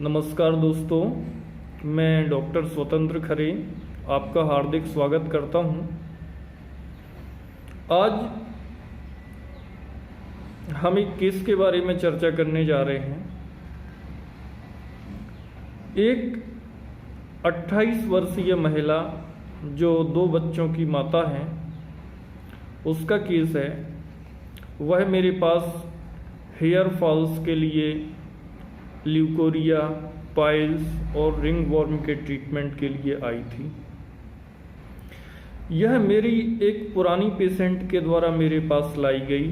नमस्कार दोस्तों, मैं डॉक्टर स्वतंत्र खरे आपका हार्दिक स्वागत करता हूं। आज हम एक केस के बारे में चर्चा करने जा रहे हैं। एक 28 वर्षीय महिला जो 2 बच्चों की माता है, उसका केस है। वह मेरे पास हेयर फॉल्स के लिए ल्यूकोरिया, पाइल्स और रिंग वर्म के ट्रीटमेंट के लिए आई थी। यह मेरी एक पुरानी पेशेंट के द्वारा मेरे पास लाई गई।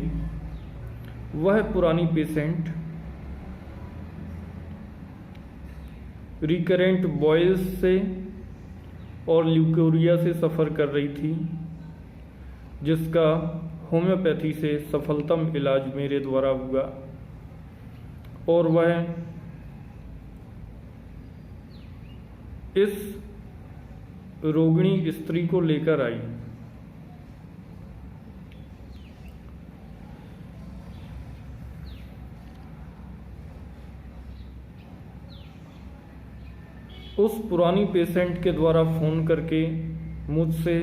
वह पुरानी पेशेंट रिकरेंट बॉयल्स से और ल्यूकोरिया से सफ़र कर रही थी, जिसका होम्योपैथी से सफलतम इलाज मेरे द्वारा हुआ और वह इस रोगिणी स्त्री को लेकर आई। उस पुरानी पेशेंट के द्वारा फ़ोन करके मुझसे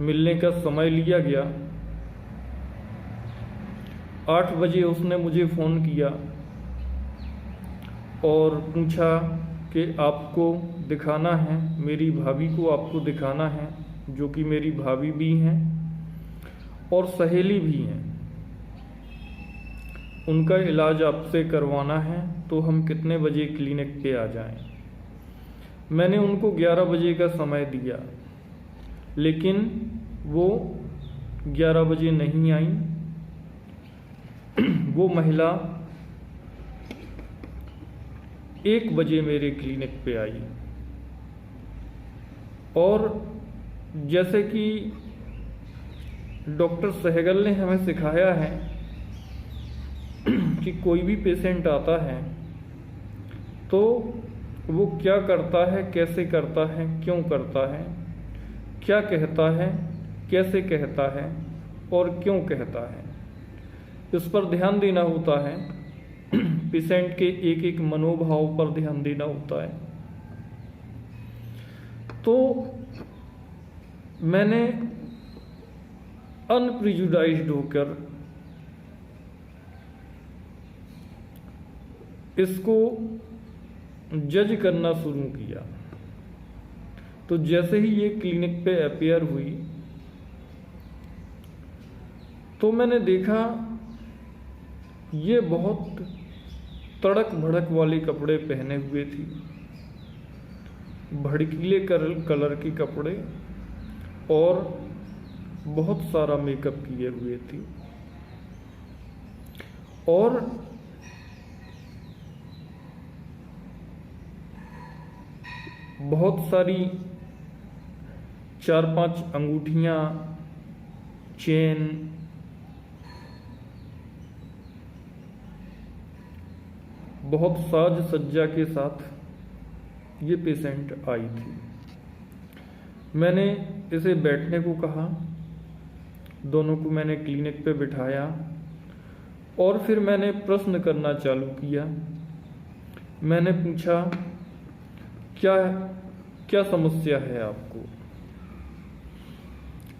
मिलने का समय लिया गया। 8 बजे उसने मुझे फ़ोन किया और पूछा कि आपको दिखाना है, मेरी भाभी को आपको दिखाना है, जो कि मेरी भाभी भी हैं और सहेली भी हैं। उनका इलाज आपसे करवाना है, तो हम कितने बजे क्लिनिक पे आ जाएं। मैंने उनको 11 बजे का समय दिया, लेकिन वो 11 बजे नहीं आई। वो महिला 1 बजे मेरे क्लिनिक पे आई और जैसे कि डॉक्टर सहगल ने हमें सिखाया है कि कोई भी पेशेंट आता है तो वो क्या करता है, कैसे करता है, क्यों करता है, क्या कहता है, कैसे कहता है और क्यों कहता है, इस पर ध्यान देना होता है। पेशेंट के एक एक मनोभाव पर ध्यान देना होता है। तो मैंने अनप्रिजुडाइज्ड होकर इसको जज करना शुरू किया। तो जैसे ही ये क्लिनिक पे अपीयर हुई तो मैंने देखा ये बहुत तड़क भड़क वाले कपड़े पहने हुए थी, भड़कीले कलर के कपड़े और बहुत सारा मेकअप किए हुए थी और बहुत सारी 4-5 अंगूठियां, चेन, बहुत साज सज्जा के साथ ये पेशेंट आई थी। मैंने इसे बैठने को कहा, दोनों को मैंने क्लिनिक पे बिठाया और फिर मैंने प्रश्न करना चालू किया। मैंने पूछा, क्या क्या समस्या है आपको?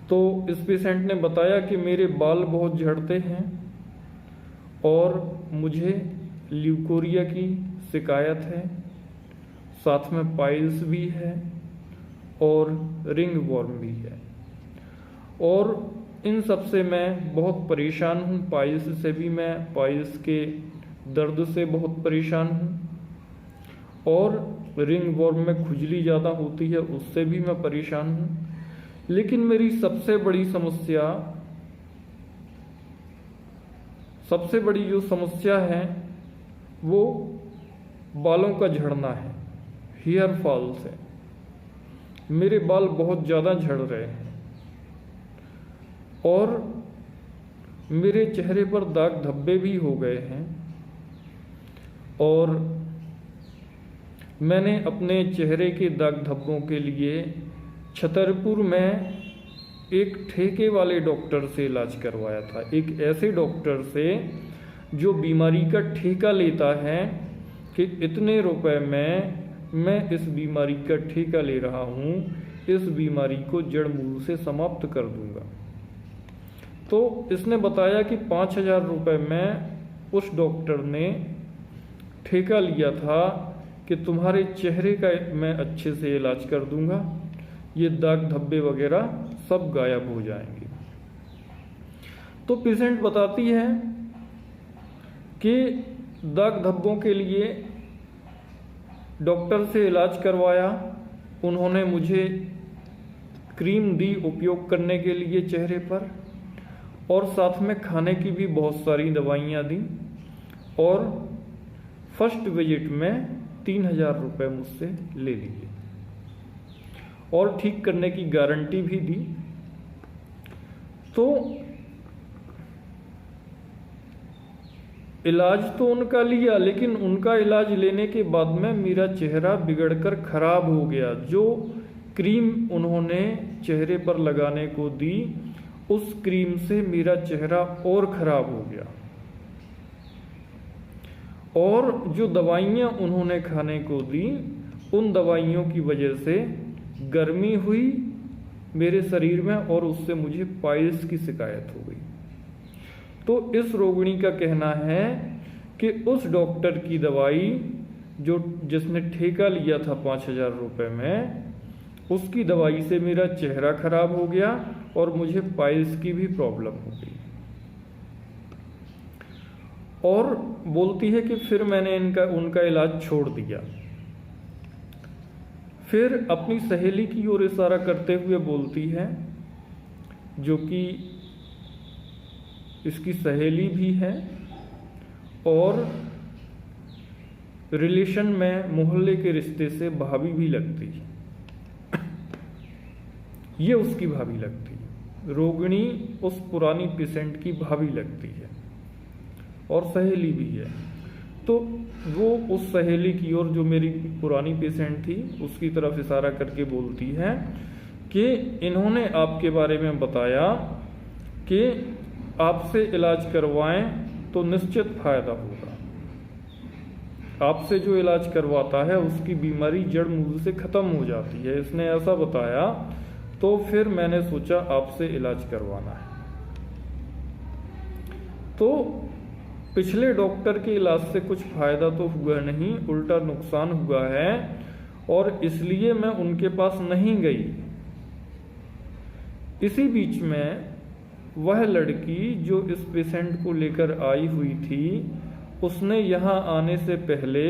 तो इस पेशेंट ने बताया कि मेरे बाल बहुत झड़ते हैं और मुझे ल्यूकोरिया की शिकायत है, साथ में पाइल्स भी है और रिंग वर्म भी है और इन सब से मैं बहुत परेशान हूँ। पाइल्स से भी, मैं पाइल्स के दर्द से बहुत परेशान हूँ और रिंग वर्म में खुजली ज़्यादा होती है, उससे भी मैं परेशान हूँ। लेकिन मेरी सबसे बड़ी जो समस्या है वो बालों का झड़ना है, हेयर फॉल्स है। मेरे बाल बहुत ज़्यादा झड़ रहे हैं और मेरे चेहरे पर दाग धब्बे भी हो गए हैं और मैंने अपने चेहरे के दाग धब्बों के लिए छतरपुर में एक ठेके वाले डॉक्टर से इलाज करवाया था। एक ऐसे डॉक्टर से जो बीमारी का ठेका लेता है कि इतने रुपए में मैं इस बीमारी का ठेका ले रहा हूँ, इस बीमारी को जड़ मूल से समाप्त कर दूंगा। तो इसने बताया कि 5,000 रुपये में उस डॉक्टर ने ठेका लिया था कि तुम्हारे चेहरे का मैं अच्छे से इलाज कर दूंगा, ये दाग धब्बे वगैरह सब गायब हो जाएंगे। तो पेशेंट बताती है कि दाग धब्बों के लिए डॉक्टर से इलाज करवाया, उन्होंने मुझे क्रीम दी उपयोग करने के लिए चेहरे पर, और साथ में खाने की भी बहुत सारी दवाइयाँ दी, और फर्स्ट विजिट में 3,000 रुपये मुझसे ले लिए और ठीक करने की गारंटी भी दी। तो इलाज तो उनका लिया, लेकिन उनका इलाज लेने के बाद में मेरा चेहरा बिगड़कर खराब हो गया। जो क्रीम उन्होंने चेहरे पर लगाने को दी, उस क्रीम से मेरा चेहरा और खराब हो गया, और जो दवाइयाँ उन्होंने खाने को दी, उन दवाइयों की वजह से गर्मी हुई मेरे शरीर में, और उससे मुझे पाइल्स की शिकायत हो गई। तो इस रोगिणी का कहना है कि उस डॉक्टर की दवाई जिसने ठेका लिया था 5,000 रुपये में, उसकी दवाई से मेरा चेहरा खराब हो गया और मुझे पाइल्स की भी प्रॉब्लम हो गई। और बोलती है कि फिर मैंने उनका इलाज छोड़ दिया। फिर अपनी सहेली की ओर इशारा करते हुए बोलती है, जो कि इसकी सहेली भी है और रिलेशन में मोहल्ले के रिश्ते से भाभी भी लगती है। ये उसकी भाभी लगती है, रोगिणी उस पुरानी पेशेंट की भाभी लगती है और सहेली भी है। तो वो उस सहेली की ओर, जो मेरी पुरानी पेशेंट थी, उसकी तरफ इशारा करके बोलती है कि इन्होंने आपके बारे में बताया कि आपसे इलाज करवाएं तो निश्चित फायदा होगा। आपसे जो इलाज करवाता है उसकी बीमारी जड़ मूल से खत्म हो जाती है, इसने ऐसा बताया। तो फिर मैंने सोचा आपसे इलाज करवाना है। तो पिछले डॉक्टर के इलाज से कुछ फायदा तो हुआ नहीं, उल्टा नुकसान हुआ है, और इसलिए मैं उनके पास नहीं गई। इसी बीच में वह लड़की जो इस पेशेंट को लेकर आई हुई थी, उसने यहाँ आने से पहले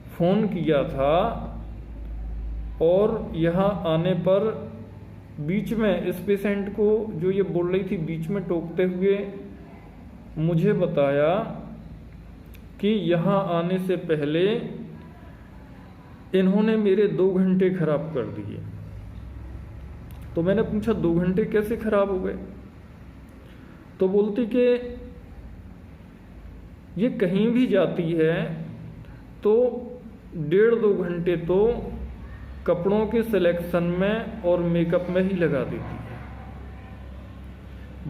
फोन किया था, और यहाँ आने पर बीच में इस पेशेंट को, जो ये बोल रही थी, बीच में टोकते हुए मुझे बताया कि यहाँ आने से पहले इन्होंने मेरे 2 घंटे खराब कर दिए। तो मैंने पूछा 2 घंटे कैसे खराब हो गए? तो बोलती कि ये कहीं भी जाती है तो 1.5-2 घंटे तो कपड़ों के सिलेक्शन में और मेकअप में ही लगा देती है।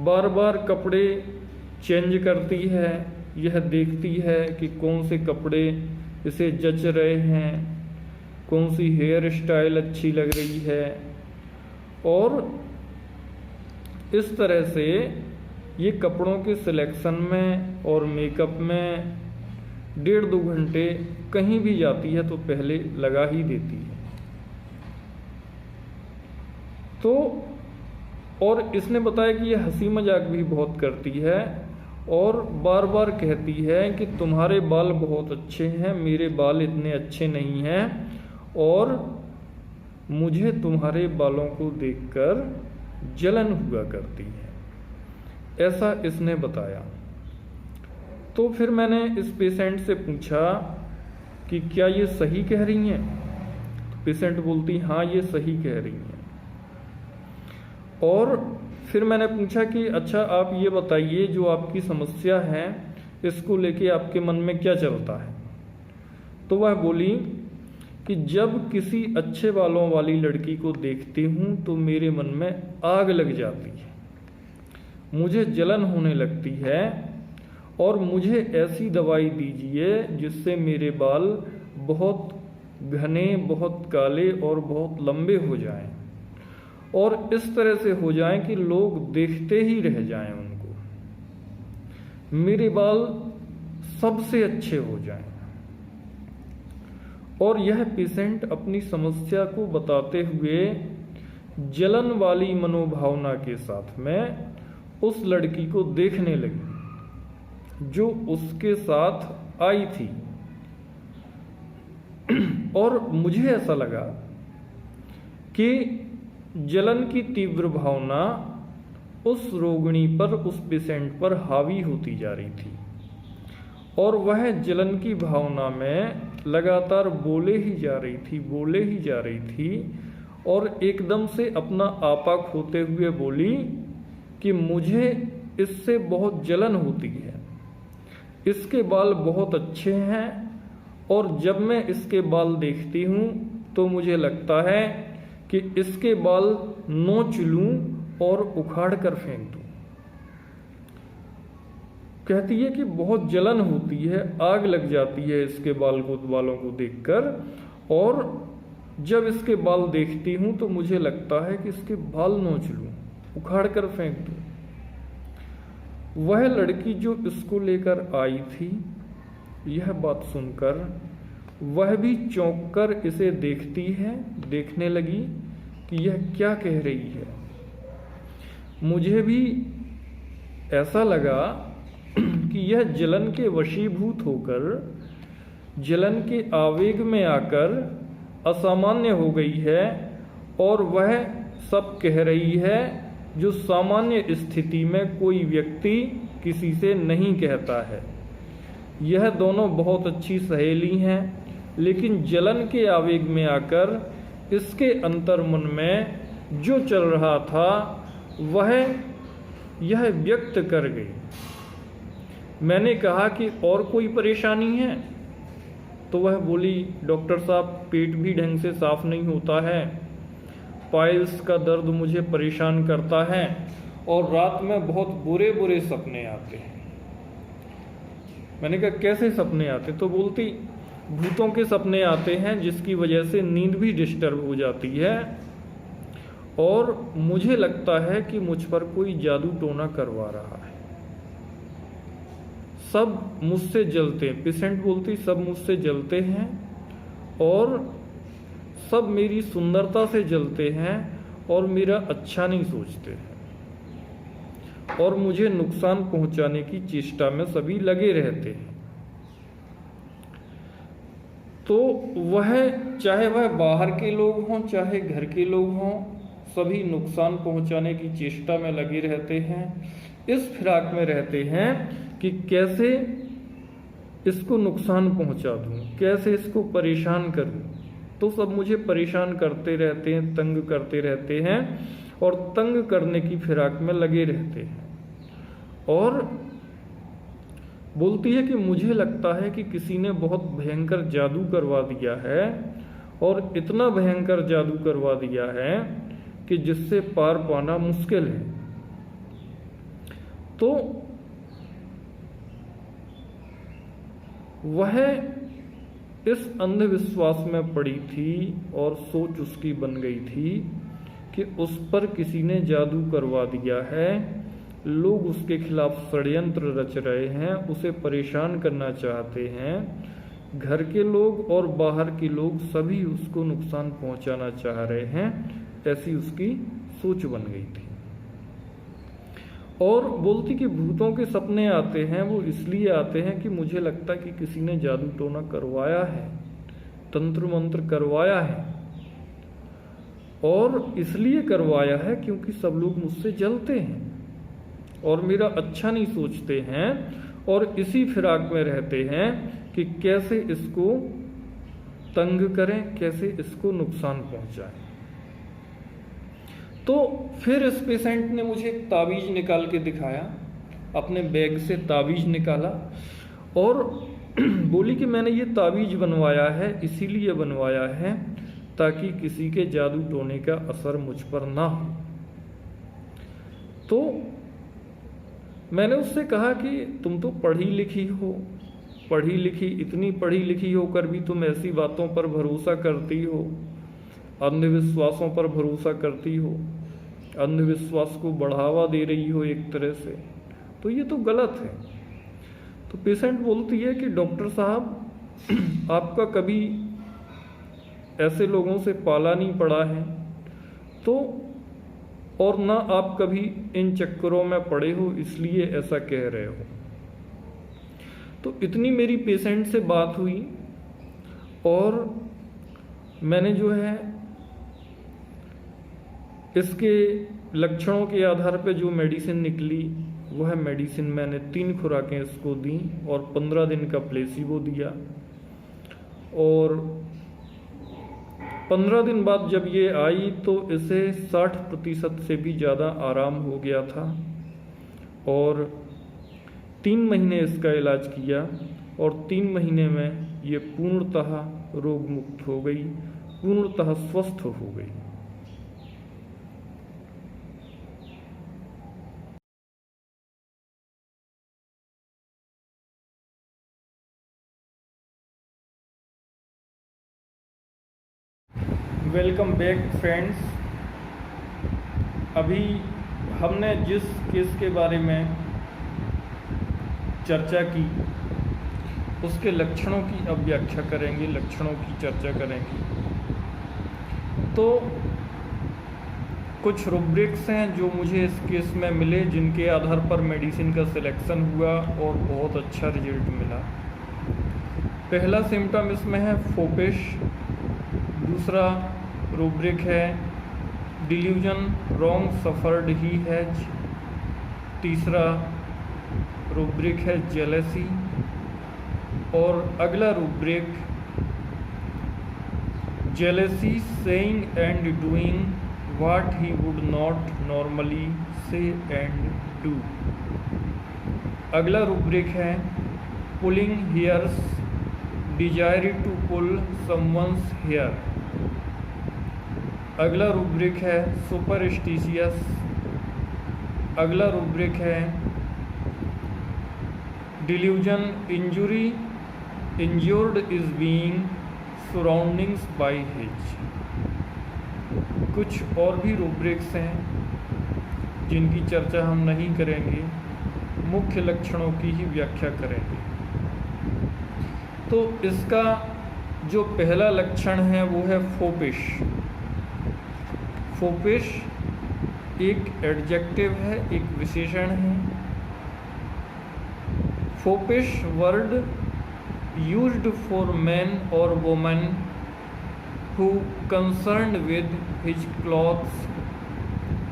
बार बार कपड़े चेंज करती है, यह देखती है कि कौन से कपड़े इसे जच रहे हैं, कौन सी हेयर स्टाइल अच्छी लग रही है, और इस तरह से ये कपड़ों के सिलेक्शन में और मेकअप में 1.5-2 घंटे कहीं भी जाती है तो पहले लगा ही देती है। तो और इसने बताया कि ये हंसी मजाक भी बहुत करती है और बार बार कहती है कि तुम्हारे बाल बहुत अच्छे हैं, मेरे बाल इतने अच्छे नहीं हैं, और मुझे तुम्हारे बालों को देखकर जलन हुआ करती है, ऐसा इसने बताया। तो फिर मैंने इस पेशेंट से पूछा कि क्या ये सही कह रही हैं? तो पेशेंट बोलती हाँ, ये सही कह रही हैं। और फिर मैंने पूछा कि अच्छा आप ये बताइए, जो आपकी समस्या है इसको लेके आपके मन में क्या चलता है? तो वह बोली कि जब किसी अच्छे बालों वाली लड़की को देखती हूँ तो मेरे मन में आग लग जाती है, मुझे जलन होने लगती है और मुझे ऐसी दवाई दीजिए जिससे मेरे बाल बहुत घने, बहुत काले और बहुत लंबे हो जाएं, और इस तरह से हो जाएं कि लोग देखते ही रह जाएं उनको, मेरे बाल सबसे अच्छे हो जाएं। और यह पेशेंट अपनी समस्या को बताते हुए जलन वाली मनोभावना के साथ में उस लड़की को देखने लगी जो उसके साथ आई थी। और मुझे ऐसा लगा कि जलन की तीव्र भावना उस रोगिणी पर, उस पेशेंट पर हावी होती जा रही थी, और वह जलन की भावना में लगातार बोले ही जा रही थी, और एकदम से अपना आपा खोते हुए बोली कि मुझे इससे बहुत जलन होती है, इसके बाल बहुत अच्छे हैं, और जब मैं इसके बाल देखती हूँ तो मुझे लगता है कि इसके बाल नोच लूँ और उखाड़ कर फेंक दूँ। कहती है कि बहुत जलन होती है, आग लग जाती है इसके बालों को देखकर, और जब इसके बाल देखती हूँ तो मुझे लगता है कि इसके बाल नोच लूँ, उखाड़ कर फेंक दूँ। वह लड़की जो इसको लेकर आई थी, यह बात सुनकर वह भी चौंक कर इसे देखने लगी कि यह क्या कह रही है। मुझे भी ऐसा लगा कि यह जलन के वशीभूत होकर, जलन के आवेग में आकर असामान्य हो गई है, और वह सब कह रही है जो सामान्य स्थिति में कोई व्यक्ति किसी से नहीं कहता है। यह दोनों बहुत अच्छी सहेली हैं, लेकिन जलन के आवेग में आकर इसके अंतर्मन में जो चल रहा था वह यह व्यक्त कर गई। मैंने कहा कि और कोई परेशानी है? तो वह बोली, डॉक्टर साहब, पेट भी ढंग से साफ नहीं होता है, पाइल्स का दर्द मुझे परेशान करता है, और रात में बहुत बुरे बुरे सपने आते हैं। मैंने कहा कैसे सपने आते? तो बोलती, भूतों के सपने आते हैं जिसकी वजह से नींद भी डिस्टर्ब हो जाती है, और मुझे लगता है कि मुझ पर कोई जादू टोना करवा रहा है। सब मुझसे जलते हैं, पेशेंट बोलती, सब मुझसे जलते हैं, और सब मेरी सुंदरता से जलते हैं, और मेरा अच्छा नहीं सोचते हैं, और मुझे नुकसान पहुंचाने की चेष्टा में सभी लगे रहते हैं। तो वह, चाहे वह बाहर के लोग हों चाहे घर के लोग हों, सभी नुकसान पहुंचाने की चेष्टा में लगे रहते हैं। इस फिराक में रहते हैं कि कैसे इसको नुकसान पहुंचा दूं, कैसे इसको परेशान करूं। तो सब मुझे परेशान करते रहते हैं, तंग करते रहते हैं, और तंग करने की फिराक में लगे रहते हैं। और बोलती है कि मुझे लगता है कि किसी ने बहुत भयंकर जादू करवा दिया है, और इतना भयंकर जादू करवा दिया है कि जिससे पार पाना मुश्किल है। तो वह इस अंधविश्वास में पड़ी थी, और सोच उसकी बन गई थी कि उस पर किसी ने जादू करवा दिया है, लोग उसके खिलाफ षड्यंत्र रच रहे हैं, उसे परेशान करना चाहते हैं, घर के लोग और बाहर के लोग सभी उसको नुकसान पहुंचाना चाह रहे हैं। ऐसी उसकी सोच बन गई थी। और बोलती कि भूतों के सपने आते हैं, वो इसलिए आते हैं कि मुझे लगता है कि किसी ने जादू टोना करवाया है, तंत्र मंत्र करवाया है, और इसलिए करवाया है क्योंकि सब लोग मुझसे जलते हैं और मेरा अच्छा नहीं सोचते हैं, और इसी फिराक में रहते हैं कि कैसे इसको तंग करें, कैसे इसको नुकसान पहुंचाएं। तो फिर इस पेशेंट ने मुझे एक ताबीज निकाल के दिखाया, अपने बैग से ताबीज निकाला, और बोली कि मैंने ये ताबीज बनवाया है, इसीलिए बनवाया है ताकि किसी के जादू टोने का असर मुझ पर ना हो। तो मैंने उससे कहा कि तुम तो पढ़ी लिखी हो, पढ़ी लिखी, इतनी पढ़ी लिखी होकर भी तुम ऐसी बातों पर भरोसा करती हो, अंधविश्वासों पर भरोसा करती हो, अंधविश्वास को बढ़ावा दे रही हो एक तरह से, तो ये तो गलत है। तो पेशेंट बोलती है कि डॉक्टर साहब आपका कभी ऐसे लोगों से पाला नहीं पड़ा है, तो और ना आप कभी इन चक्करों में पड़े हो, इसलिए ऐसा कह रहे हो। तो इतनी मेरी पेशेंट से बात हुई और मैंने जो है इसके लक्षणों के आधार पे जो मेडिसिन निकली वह मेडिसिन मैंने 3 खुराकें इसको दी और 15 दिन का प्लेसिबो दिया। और 15 दिन बाद जब ये आई तो इसे 60% से भी ज़्यादा आराम हो गया था और 3 महीने इसका इलाज किया और 3 महीने में ये पूर्णतः रोग मुक्त हो गई, पूर्णतः स्वस्थ हो गई। Welcome back friends. अभी हमने जिस केस के बारे में चर्चा की उसके लक्षणों की अब व्याख्या करेंगे, लक्षणों की चर्चा करेंगे। तो कुछ रूब्रिक्स हैं जो मुझे इस केस में मिले, जिनके आधार पर मेडिसिन का सिलेक्शन हुआ और बहुत अच्छा रिजल्ट मिला। पहला सिम्टम इसमें है फोपिश, दूसरा रूब्रिक है delusion wrong suffered he has, तीसरा रूब्रिक है जेलेसी और अगला rubric jealousy saying and doing what he would not normally say and do. अगला रूब्रिक है pulling hairs, desire to pull someone's hair. अगला रूब्रिक है सुपरस्टिशियस। अगला रूब्रिक है delusion injury, injured is being surroundings by his. कुछ और भी rubrics हैं जिनकी चर्चा हम नहीं करेंगे, मुख्य लक्षणों की ही व्याख्या करेंगे। तो इसका जो पहला लक्षण है वो है फोपिश। फोपिश एक एडजेक्टिव है, एक विशेषण है। फोपिश वर्ड यूज्ड फॉर मैन और woman who concerned with his clothes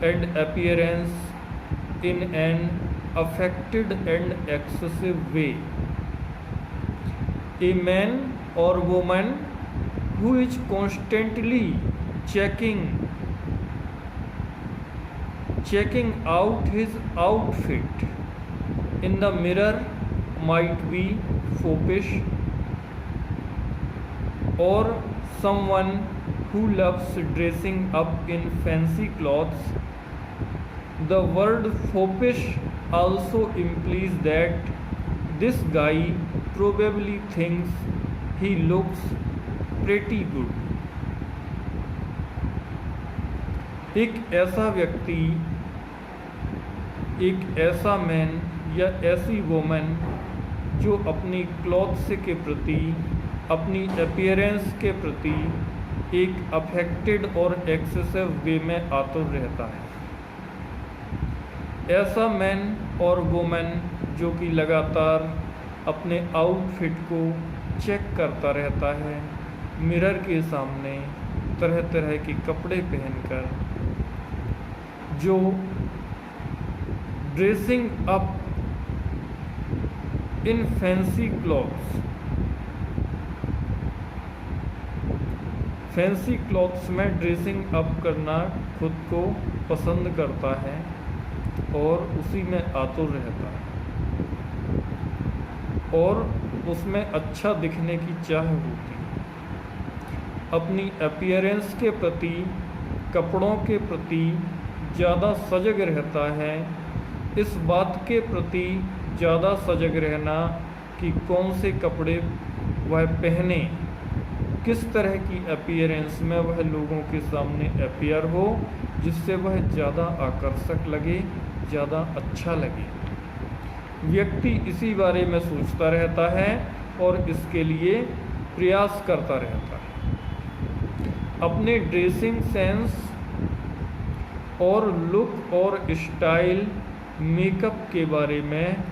and appearance in an affected and excessive way. A man or woman who is constantly checking out his outfit in the mirror might be fopish, or someone who loves dressing up in fancy clothes. The word fopish also implies that this guy probably thinks he looks pretty good. एक ऐसा व्यक्ति, एक ऐसा man या ऐसी woman जो अपनी clothes के प्रति, अपनी अपीयरेंस के प्रति एक अफेक्टेड और एक्सेसिव वे में आतुर रहता है। ऐसा मैन और वुमन जो कि लगातार अपने आउटफिट को चेक करता रहता है, मिरर के सामने तरह तरह के कपड़े पहनकर, जो dressing up in fancy clothes, fancy clothes में ड्रेसिंग अप करना खुद को पसंद करता है और उसी में आतुर रहता है और उसमें अच्छा दिखने की चाह होती है। अपनी अपीयरेंस के प्रति, कपड़ों के प्रति ज़्यादा सजग रहता है। इस बात के प्रति ज़्यादा सजग रहना कि कौन से कपड़े वह पहने, किस तरह की अपीयरेंस में वह लोगों के सामने अपीयर हो जिससे वह ज़्यादा आकर्षक लगे, ज़्यादा अच्छा लगे। व्यक्ति इसी बारे में सोचता रहता है और इसके लिए प्रयास करता रहता है। अपने ड्रेसिंग सेंस और लुक और स्टाइल, मेकअप के बारे में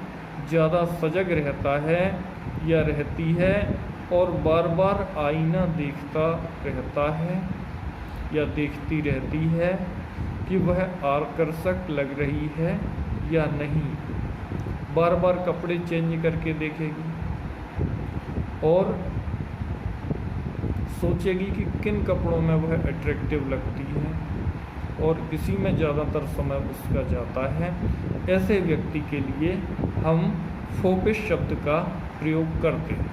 ज़्यादा सजग रहता है या रहती है और बार बार आईना देखता रहता है या देखती रहती है कि वह आकर्षक लग रही है या नहीं। बार बार कपड़े चेंज करके देखेगी और सोचेगी कि किन कपड़ों में वह अट्रैक्टिव लगती है और इसी में ज़्यादातर समय उसका जाता है। ऐसे व्यक्ति के लिए हम फोपिश शब्द का प्रयोग करते हैं।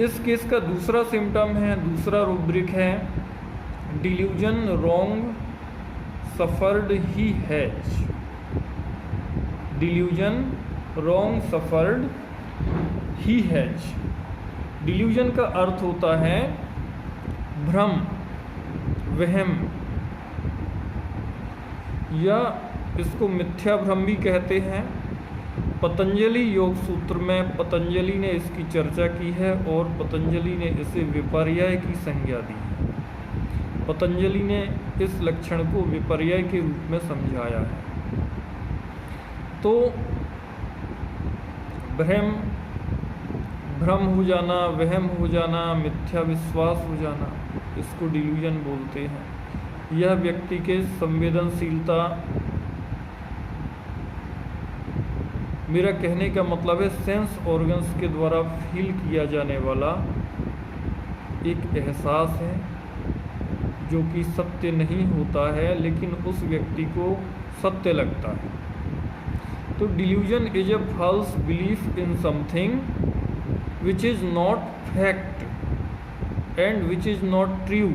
इस केस का दूसरा सिम्टम है, दूसरा रूब्रिक है delusion wrong suffered he has. Delusion wrong suffered he has. Delusion का अर्थ होता है भ्रम, वहम, या इसको मिथ्या भ्रम भी कहते हैं। पतंजलि योग सूत्र में पतंजलि ने इसकी चर्चा की है और पतंजलि ने इसे विपर्यय की संज्ञा दी है। पतंजलि ने इस लक्षण को विपर्यय के रूप में समझाया है। तो भ्रम हो जाना, वहम हो जाना, मिथ्या विश्वास हो जाना, इसको डिल्यूजन बोलते हैं। यह व्यक्ति के संवेदनशीलता, मेरा कहने का मतलब है सेंस ऑर्गन्स के द्वारा फील किया जाने वाला एक एहसास है जो कि सत्य नहीं होता है लेकिन उस व्यक्ति को सत्य लगता है। तो delusion is a false belief in something which is not fact and which is not true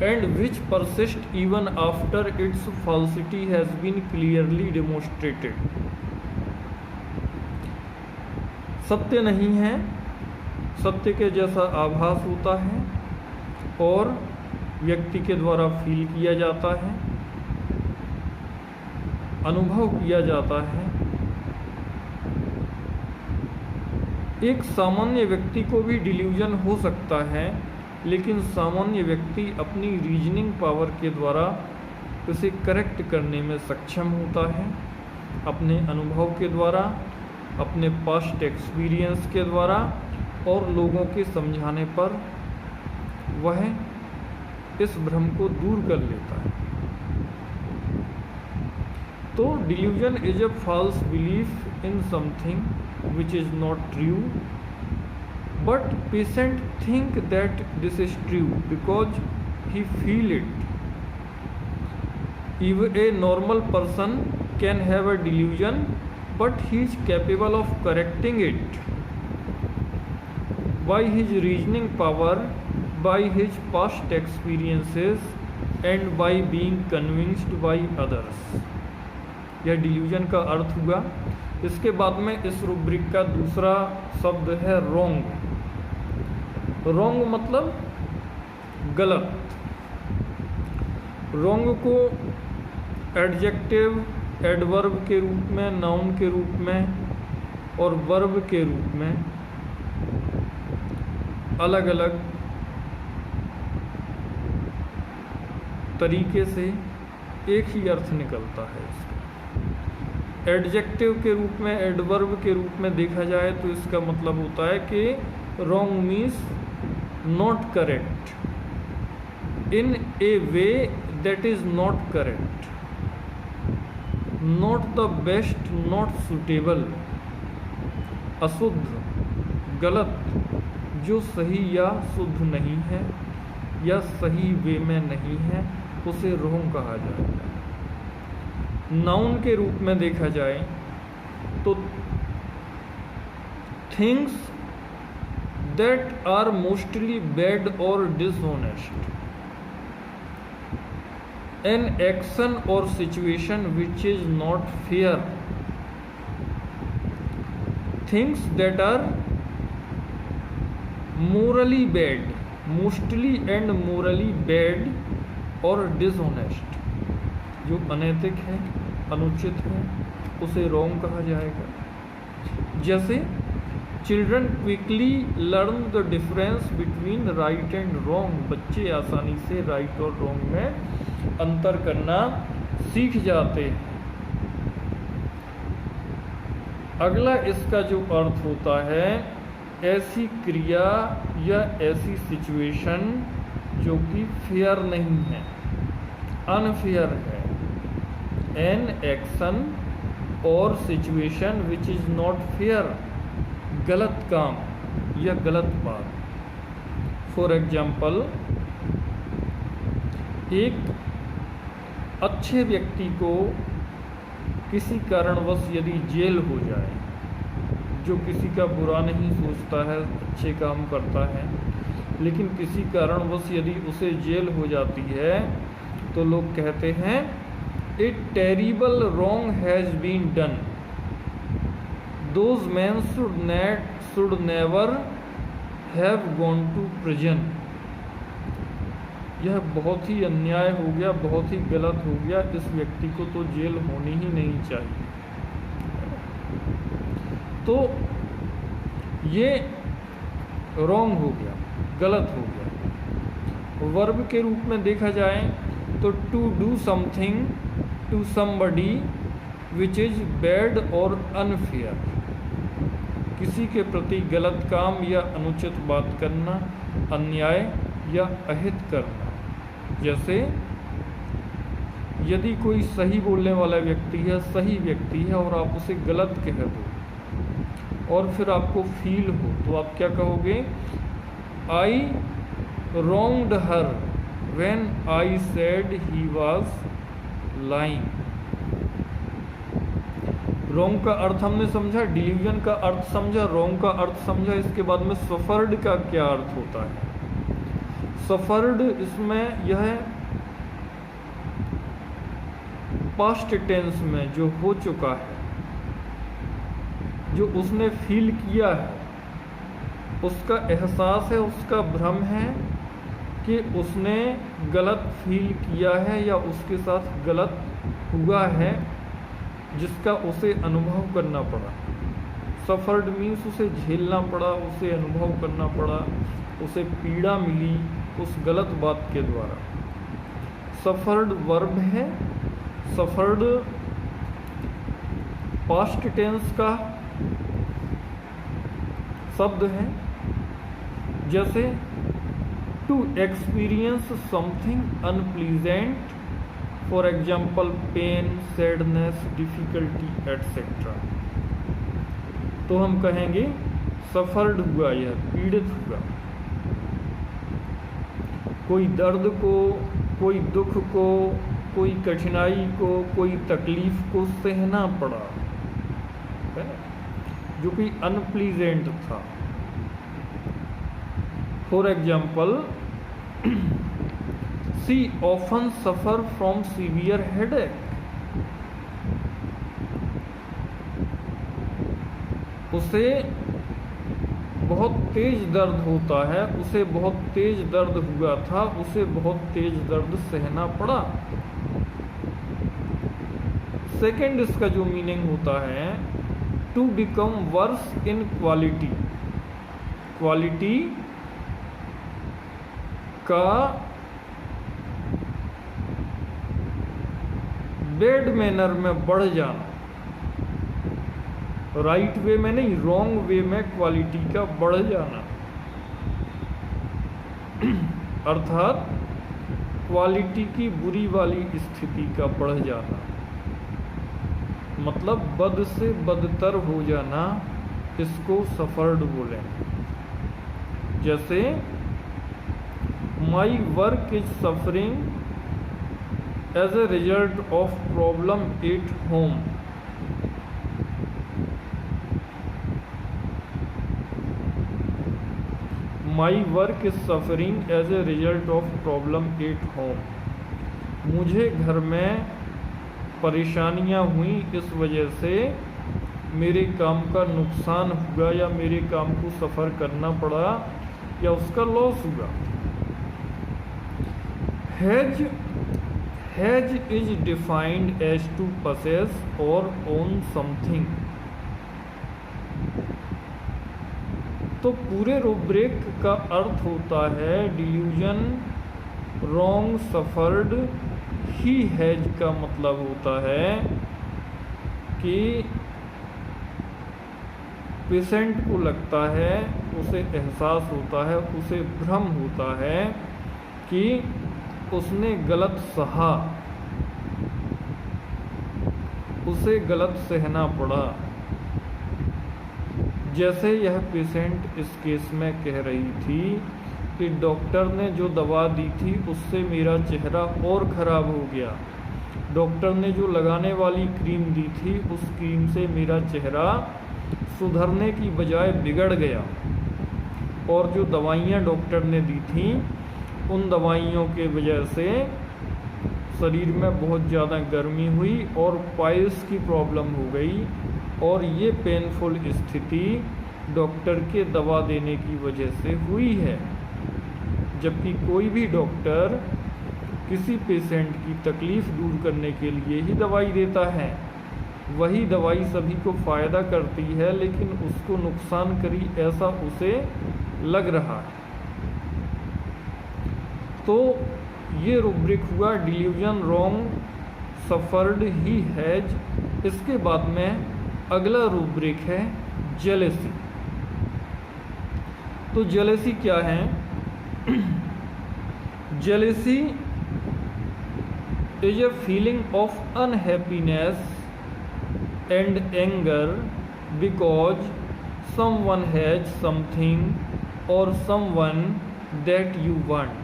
and which persists even after its falsity has been clearly demonstrated। सत्य नहीं है, सत्य के जैसा आभास होता है और व्यक्ति के द्वारा फील किया जाता है, अनुभव किया जाता है। एक सामान्य व्यक्ति को भी डिल्यूजन हो सकता है लेकिन सामान्य व्यक्ति अपनी रीजनिंग पावर के द्वारा उसे करेक्ट करने में सक्षम होता है, अपने अनुभव के द्वारा, अपने पास्ट एक्सपीरियंस के द्वारा और लोगों के समझाने पर वह इस भ्रम को दूर कर लेता है। तो delusion is a false belief in something which is not true, but patient think that this is true because he feel it. Even a normal person can have a delusion, but he is capable of correcting it by his reasoning power, by his past experiences and by being convinced by others। यह delusion का अर्थ हुआ। इसके बाद में इस rubric का दूसरा शब्द है रॉन्ग। रॉन्ग मतलब गलत। रॉन्ग को एडजेक्टिव, एडवर्ब के रूप में, नाउन के रूप में और वर्ब के रूप में अलग अलग तरीके से एक ही अर्थ निकलता है। एडजेक्टिव के रूप में, एडवर्ब के रूप में देखा जाए तो इसका मतलब होता है कि wrong means not correct, in A way that is not correct, not the best, not suitable, अशुद्ध, गलत, जो सही या शुद्ध नहीं है या सही वे में नहीं है, उसे रॉन्ग कहा जाता है। नाउन के रूप में देखा जाए तो things that are mostly bad और डिसऑनेस्ट, एन एक्शन और situation which is not fair, things that are morally bad, mostly and morally bad और डिसऑनेस्ट, जो अनैतिक है, अनुचित है, उसे रॉन्ग कहा जाएगा। जैसे children quickly learn the difference between right and wrong, बच्चे आसानी से राइट और रॉन्ग में अंतर करना सीख जाते हैं। अगला इसका जो अर्थ होता है, ऐसी क्रिया या ऐसी सिचुएशन जो कि फेयर नहीं है, अनफेयर है। एन एक्शन और situation which is not fair, गलत काम या गलत बात। फॉर एग्जाम्पल, एक अच्छे व्यक्ति को किसी कारणवश यदि जेल हो जाए, जो किसी का बुरा नहीं सोचता है, अच्छे काम करता है, लेकिन किसी कारणवश यदि उसे जेल हो जाती है तो लोग कहते हैं a terrible wrong has been done, those man should never have gone to prison. यह बहुत ही अन्याय हो गया, बहुत ही गलत हो गया, इस व्यक्ति को तो जेल होनी ही नहीं चाहिए। तो ये रॉन्ग हो गया, गलत हो गया। वर्ब के रूप में देखा जाए तो to do something to somebody which is bad और अनफेयर, किसी के प्रति गलत काम या अनुचित बात करना, अन्याय या अहित करना। जैसे यदि कोई सही बोलने वाला व्यक्ति है, सही व्यक्ति है, और आप उसे गलत कह दो और फिर आपको फील हो, तो आप क्या कहोगे? आई wronged her when I said he was lying। Wrong का अर्थ हमने समझा, डिलीजन का अर्थ समझा, रॉन्ग का अर्थ समझा। इसके बाद में सफर्ड का क्या अर्थ होता है? सफर्ड, इसमें यह पास्ट टेंस में जो हो चुका है, जो उसने फील किया है, उसका एहसास है, उसका भ्रम है कि उसने गलत फील किया है या उसके साथ गलत हुआ है, जिसका उसे अनुभव करना पड़ा। सफर्ड मीन्स उसे झेलना पड़ा, उसे अनुभव करना पड़ा, उसे पीड़ा मिली उस गलत बात के द्वारा। सफर्ड वर्ब है, सफर्ड पास्ट टेंस का शब्द है। जैसे to experience something unpleasant, for example pain, sadness, difficulty etcetera. तो हम कहेंगे सफर्ड हुआ, यह पीड़ित हुआ। कोई दर्द को, कोई दुख को, कोई कठिनाई को, कोई तकलीफ को सहना पड़ा, है ना, जो कि अनप्लीजेंट था। For example, she often suffer from severe headache. उसे बहुत तेज दर्द होता है, उसे बहुत तेज दर्द हुआ था, उसे बहुत तेज दर्द सहना पड़ा। सेकंड इसका जो मीनिंग होता है, to become worse in quality. Quality का बैड मैनर में बढ़ जाना, राइट वे में नहीं, रॉन्ग वे में क्वालिटी का बढ़ जाना। अर्थात क्वालिटी की बुरी वाली स्थिति का बढ़ जाना, मतलब बद से बदतर हो जाना, इसको सफर्ड बोले। जैसे my work is suffering as a result of problem at home. My work is suffering as a result of problem at home. मुझे घर में परेशानियां हुई, इस वजह से मेरे काम का नुकसान हुआ या मेरे काम को सफ़र करना पड़ा या उसका लॉस हुआ। Has is defined as to possess और own something। तो पूरे रूब्रिक का अर्थ होता है delusion wrong suffered. He has का मतलब होता है कि पेशेंट को लगता है, उसे एहसास होता है, उसे भ्रम होता है कि उसने गलत सहा, उसे गलत सहना पड़ा। जैसे यह पेशेंट इस केस में कह रही थी कि डॉक्टर ने जो दवा दी थी उससे मेरा चेहरा और ख़राब हो गया, डॉक्टर ने जो लगाने वाली क्रीम दी थी उस क्रीम से मेरा चेहरा सुधरने की बजाय बिगड़ गया, और जो दवाइयाँ डॉक्टर ने दी थी उन दवाइयों के वजह से शरीर में बहुत ज़्यादा गर्मी हुई और पाइल्स की प्रॉब्लम हो गई, और ये पेनफुल स्थिति डॉक्टर के दवा देने की वजह से हुई है। जबकि कोई भी डॉक्टर किसी पेशेंट की तकलीफ़ दूर करने के लिए ही दवाई देता है। वही दवाई सभी को फ़ायदा करती है, लेकिन उसको नुकसान करी ऐसा उसे लग रहा है। तो ये रूब्रिक हुआ delusion wrong suffered he has. इसके बाद में अगला रूब्रिक है जेलेसी। तो जेलेसी क्या है? Jealousy is a feeling of unhappiness and anger because someone has something or someone that you want।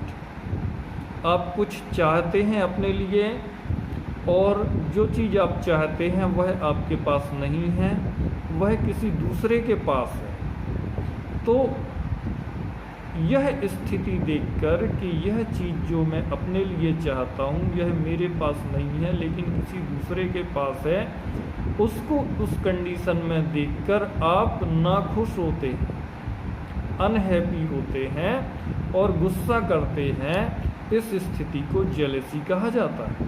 आप कुछ चाहते हैं अपने लिए और जो चीज़ आप चाहते हैं वह आपके पास नहीं है, वह किसी दूसरे के पास है। तो यह स्थिति देखकर कि यह चीज़ जो मैं अपने लिए चाहता हूँ यह मेरे पास नहीं है लेकिन किसी दूसरे के पास है, उसको उस कंडीशन में देखकर आप नाखुश होते हैं, अनहैप्पी होते हैं और गुस्सा करते हैं। इस स्थिति को जेलेसी कहा जाता है।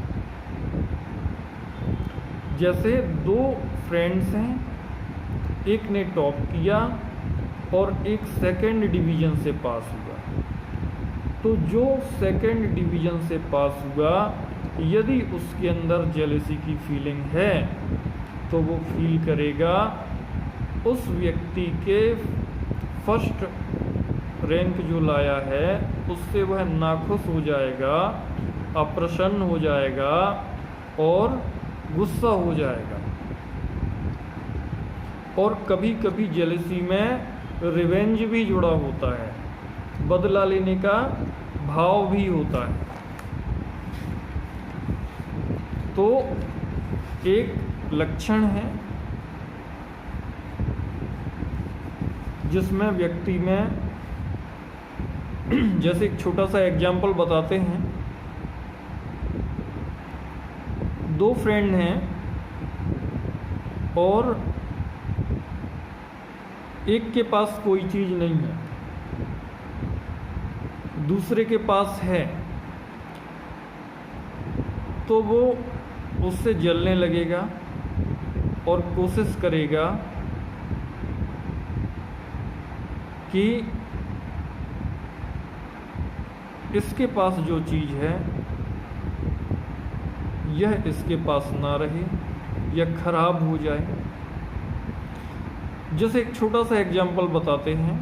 जैसे दो फ्रेंड्स हैं, एक ने टॉप किया और एक सेकंड डिवीज़न से पास हुआ, तो जो सेकंड डिवीज़न से पास हुआ यदि उसके अंदर जेलेसी की फीलिंग है तो वो फील करेगा उस व्यक्ति के फर्स्ट रैंक जो लाया है उससे वह नाखुश हो जाएगा, अप्रसन्न हो जाएगा और गुस्सा हो जाएगा। और कभी कभी जेलेसी में रिवेंज भी जुड़ा होता है, बदला लेने का भाव भी होता है। तो एक लक्षण है जिसमें व्यक्ति में, जैसे एक छोटा सा एग्जाम्पल बताते हैं। दो फ्रेंड हैं और एक के पास कोई चीज़ नहीं है, दूसरे के पास है, तो वो उससे जलने लगेगा और कोशिश करेगा कि इसके पास जो चीज़ है यह इसके पास ना रहे या खराब हो जाए। जैसे एक छोटा सा एग्जाम्पल बताते हैं।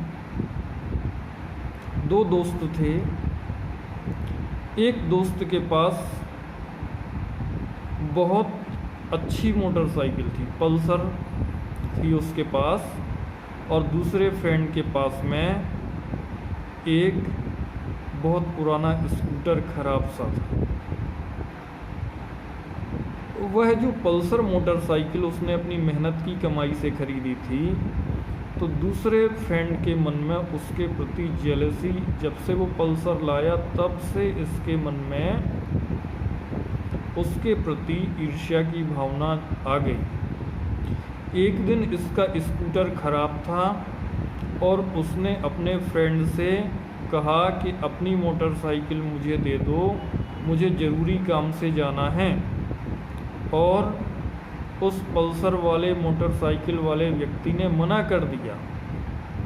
दो दोस्त थे, एक दोस्त के पास बहुत अच्छी मोटरसाइकिल थी, पल्सर थी उसके पास, और दूसरे फ्रेंड के पास में एक बहुत पुराना स्कूटर खराब सा था। वह जो पल्सर मोटरसाइकिल उसने अपनी मेहनत की कमाई से खरीदी थी, तो दूसरे फ्रेंड के मन में उसके प्रति जेलसी, जब से वो पल्सर लाया तब से इसके मन में उसके प्रति ईर्ष्या की भावना आ गई। एक दिन इसका स्कूटर खराब था और उसने अपने फ्रेंड से कहा कि अपनी मोटरसाइकिल मुझे दे दो, मुझे ज़रूरी काम से जाना है। और उस पल्सर वाले मोटरसाइकिल वाले व्यक्ति ने मना कर दिया,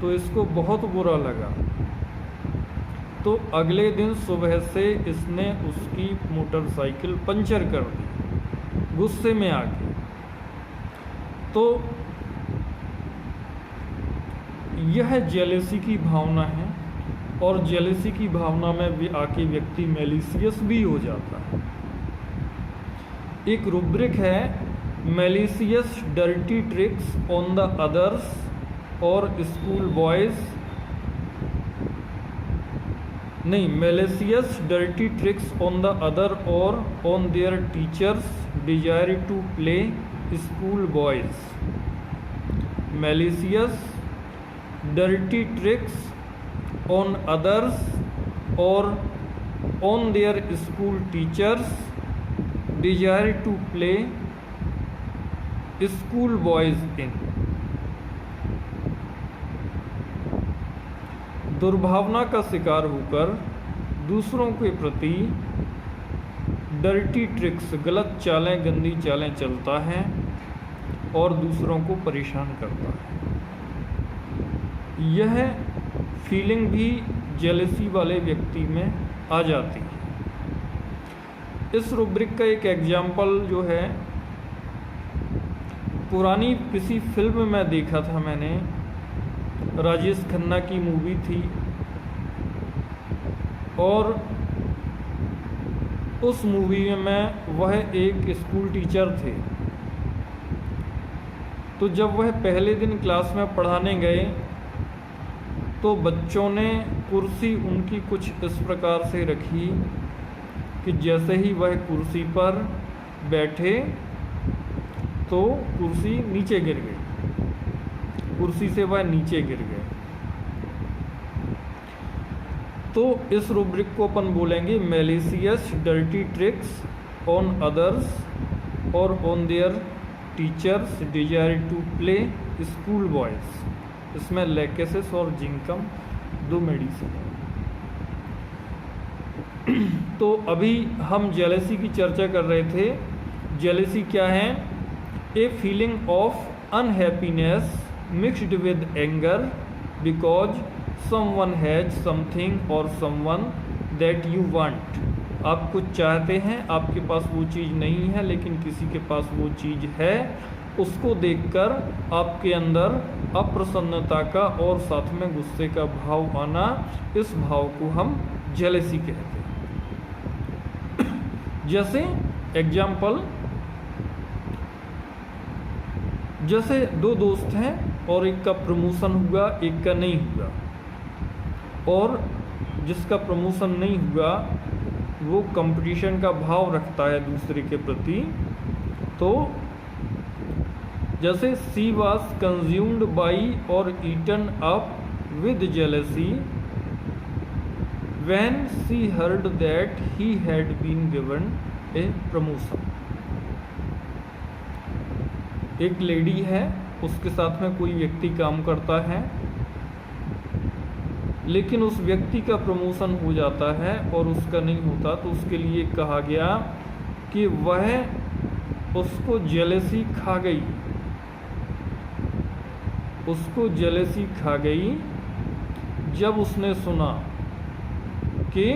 तो इसको बहुत बुरा लगा। तो अगले दिन सुबह से इसने उसकी मोटरसाइकिल पंचर कर दी गुस्से में आके। तो यह जेलेसी की भावना है, और जेलेसी की भावना में भी आके व्यक्ति मैलिशियस भी हो जाता है। एक रुब्रिक है malicious dirty tricks on the others or school boys, नहीं, malicious dirty tricks on the other or on their teachers desire to play school boys. Malicious dirty tricks on others or on their school teachers desire to play school boys in। दुर्भावना का शिकार होकर दूसरों के प्रति dirty tricks, गलत चालें, गंदी चालें चलता है और दूसरों को परेशान करता है। यह फीलिंग भी जेलसी वाले व्यक्ति में आ जाती है। इस रुब्रिक का एक एग्जाम्पल जो है, पुरानी किसी फिल्म में देखा था मैंने, राजेश खन्ना की मूवी थी, और उस मूवी में वह एक स्कूल टीचर थे। तो जब वह पहले दिन क्लास में पढ़ाने गए तो बच्चों ने कुर्सी उनकी कुछ इस प्रकार से रखी कि जैसे ही वह कुर्सी पर बैठे तो कुर्सी नीचे गिर गई, कुर्सी से वह नीचे गिर गए। तो इस रुब्रिक को अपन बोलेंगे malicious dirty tricks on others or on their teachers desire to play school boys. इसमें लेकेसिस और जिंकम दो मेडिसिन है। तो अभी हम जेलेसी की चर्चा कर रहे थे। जेलेसी क्या है? A feeling of unhappiness mixed with anger because someone has something और समवन दैट यू वांट। आप कुछ चाहते हैं, आपके पास वो चीज़ नहीं है, लेकिन किसी के पास वो चीज़ है, उसको देखकर आपके अंदर अप्रसन्नता का और साथ में गुस्से का भाव आना, इस भाव को हम जेलेसी कहते हैं। जैसे एग्जाम्पल, जैसे दो दोस्त हैं और एक का प्रमोशन हुआ, एक का नहीं हुआ, और जिसका प्रमोशन नहीं हुआ वो कंपटीशन का भाव रखता है दूसरे के प्रति। तो जैसे सी वॉज कंज्यूम्ड बाई और eaten up with jealousy when she heard that he had been given a promotion. एक लेडी है, उसके साथ में कोई व्यक्ति काम करता है, लेकिन उस व्यक्ति का प्रमोशन हो जाता है और उसका नहीं होता। तो उसके लिए कहा गया कि वह उसको जेलेसी खा गई, उसको जेलेसी खा गई जब उसने सुना कि